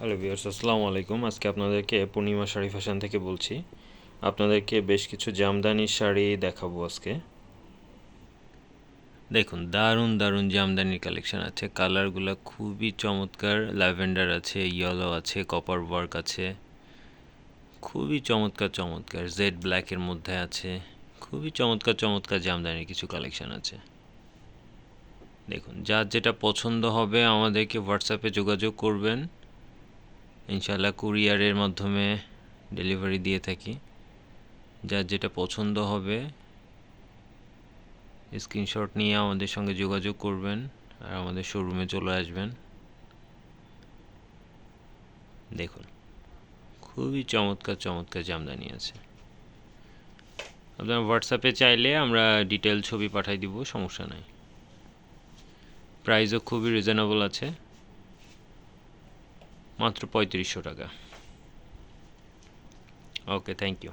Hello viewers, আসসালামু আলাইকুম। আজকে আপনাদেরকে পূর্ণিমা শাড়ি ফ্যাশন থেকে বলছি। আপনাদেরকে বেশ কিছু জামদানির শাড়ি দেখাবো আজকে। দেখুন, দারুণ দারুণ জামদানির কালেকশন আছে। কালারগুলো খুবই চমৎকার। ল্যাভেন্ডার আছে, ইয়েলো আছে, কপার ওয়ার্ক আছে, খুবই চমৎকার চমৎকার। জেড ব্ল্যাকের মধ্যে আছে, খুবই চমৎকার চমৎকার জামদানির কিছু কালেকশন আছে। দেখুন, যার যেটা পছন্দ হবে আমাদেরকে হোয়াটসঅ্যাপে যোগাযোগ করবেন। ইনশাআল্লাহ কুরিয়ারের মাধ্যমে ডেলিভারি দিয়ে থাকি। যার যেটা পছন্দ হবে স্ক্রিনশট নিয়ে আমাদের সঙ্গে যোগাযোগ করবেন আর আমাদের শোরুমে চলে আসবেন। দেখুন, খুবই চমৎকার চমৎকার জামদানি আছে। আপনার হোয়াটসঅ্যাপে চাইলে আমরা ডিটেল ছবি পাঠাই দিব, সমস্যা নাই। প্রাইসও খুবই রিজনেবল আছে, মাত্র ৩৫০০ টাকা। ওকে, থ্যাংক ইউ।